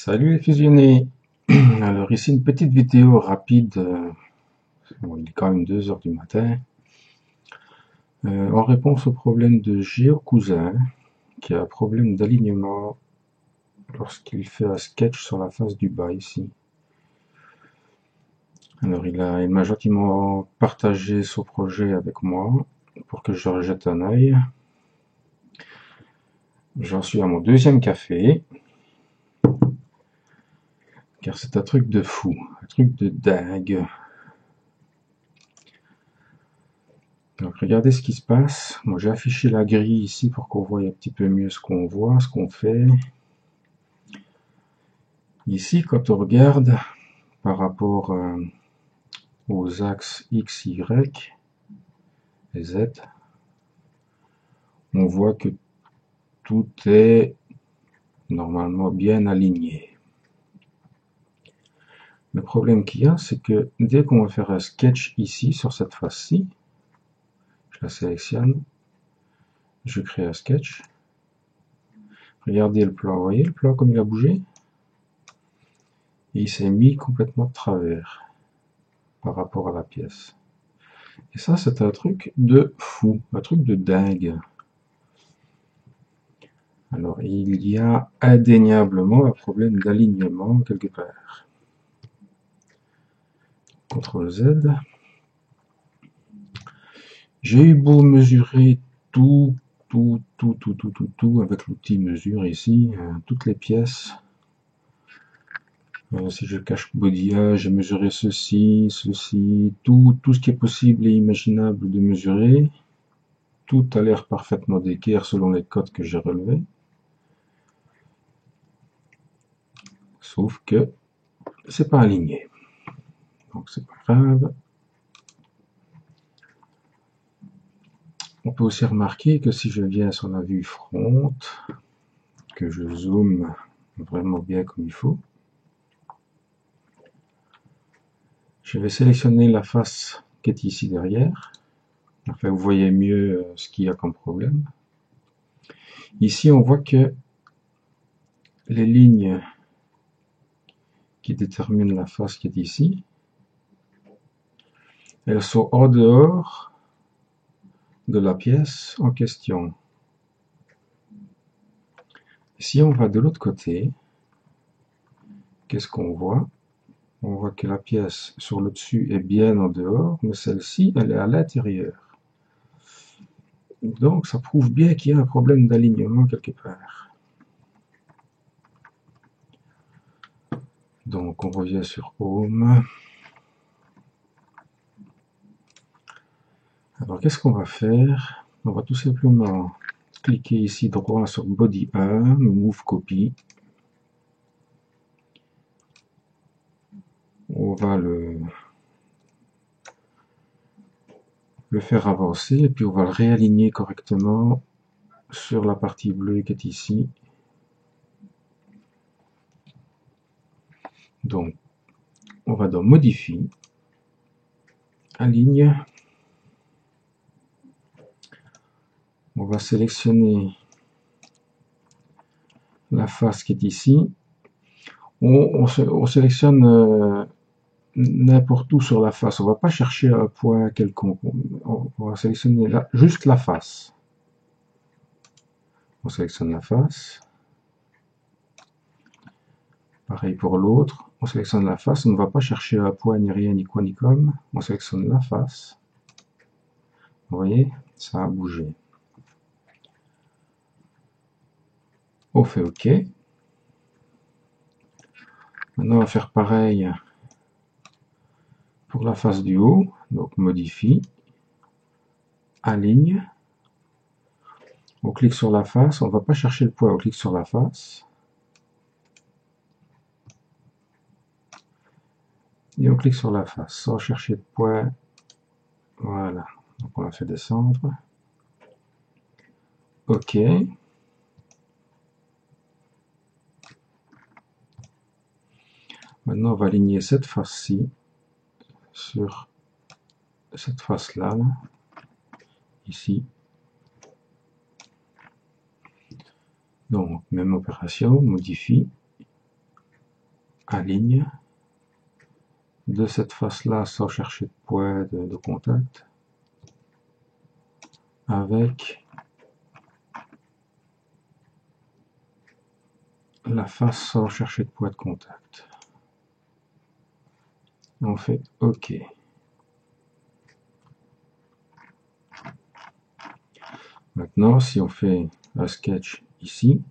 Salut les fusionnés. Alors ici une petite vidéo rapide, bon, il est quand même 2 heures du matin, en réponse au problème de Géo Cousin, qui a un problème d'alignement lorsqu'il fait un sketch sur la face du bas ici. Alors il m'a gentiment partagé son projet avec moi pour que je rejette un œil. J'en suis à mon deuxième café, car c'est un truc de fou, un truc de dingue. Donc regardez ce qui se passe. Moi j'ai affiché la grille ici pour qu'on voit un petit peu mieux ce qu'on voit, ce qu'on fait. Ici, quand on regarde par rapport aux axes X, Y et Z, on voit que tout est normalement bien aligné. Le problème qu'il y a, c'est que dès qu'on va faire un sketch ici, sur cette face-ci, je la sélectionne, je crée un sketch. Regardez le plan, vous voyez le plan comme il a bougé? Et il s'est mis complètement de travers par rapport à la pièce. Et ça, c'est un truc de fou, un truc de dingue. Alors, il y a indéniablement un problème d'alignement quelque part. CTRL Z. J'ai eu beau mesurer tout avec l'outil mesure ici, toutes les pièces. Si je cache body A, j'ai mesuré ceci, tout ce qui est possible et imaginable de mesurer. Tout a l'air parfaitement d'équerre selon les codes que j'ai relevés. Sauf que c'est pas aligné. Donc c'est pas grave. On peut aussi remarquer que si je viens sur la vue front, que je zoome vraiment bien comme il faut, je vais sélectionner la face qui est ici derrière, afin que vous voyez mieux ce qu'il y a comme problème. Ici, on voit que les lignes qui déterminent la face qui est ici, elles sont en dehors de la pièce en question. Si on va de l'autre côté, qu'est-ce qu'on voit? On voit que la pièce sur le dessus est bien en dehors, mais celle-ci, elle est à l'intérieur. Donc ça prouve bien qu'il y a un problème d'alignement quelque part. Donc on revient sur Home. Alors qu'est-ce qu'on va faire? On va tout simplement cliquer ici droit sur Body 1, Move Copy. On va le faire avancer et puis on va le réaligner correctement sur la partie bleue qui est ici. Donc on va dans Modifie, Aligne. On va sélectionner la face qui est ici. On sélectionne n'importe où sur la face. On ne va pas chercher un point quelconque. On va sélectionner juste la face. On sélectionne la face. Pareil pour l'autre. On sélectionne la face. On ne va pas chercher un point ni rien, ni quoi, ni comme. On sélectionne la face. Vous voyez, ça a bougé. On fait OK. Maintenant, on va faire pareil pour la face du haut. Donc, modifie, aligne. On clique sur la face. On ne va pas chercher le point. On clique sur la face. Et on clique sur la face sans chercher de point. Voilà. Donc, on la fait descendre. OK. Maintenant, on va aligner cette face-ci sur cette face-là, ici. Donc, même opération, modifie, aligne de cette face-là sans chercher de poids de contact avec la face sans chercher de poids de contact. Et on fait OK. Maintenant, si on fait un sketch ici,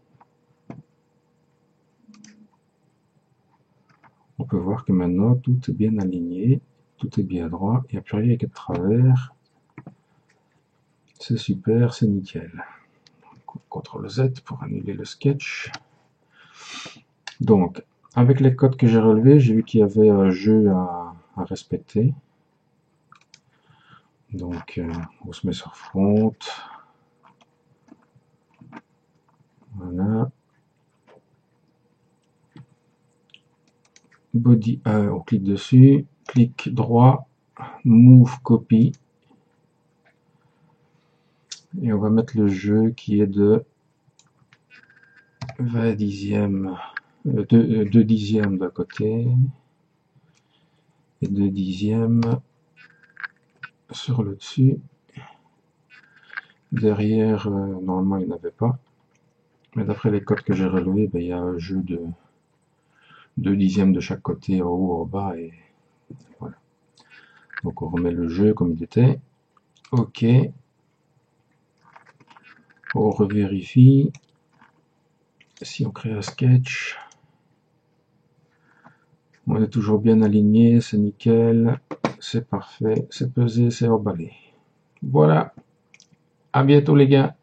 on peut voir que maintenant tout est bien aligné, tout est bien droit, il n'y a plus rien qui est de travers. C'est super, c'est nickel. CTRL Z pour annuler le sketch. Donc, avec les codes que j'ai relevés, j'ai vu qu'il y avait un jeu à respecter. Donc, on se met sur front. Voilà. Body, on clique dessus, clic droit, move copy. Et on va mettre le jeu qui est de 20 dixièmes, 2 dixièmes d'un côté et 2 dixièmes sur le dessus. Derrière, normalement il n'y en avait pas. Mais d'après les codes que j'ai relevés, ben, il y a un jeu de 2 dixièmes de chaque côté, en haut, en bas. Et voilà. Donc on remet le jeu comme il était. OK. On revérifie. Si on crée un sketch, on est toujours bien aligné, c'est nickel, c'est parfait, c'est pesé, c'est emballé. Voilà, à bientôt les gars.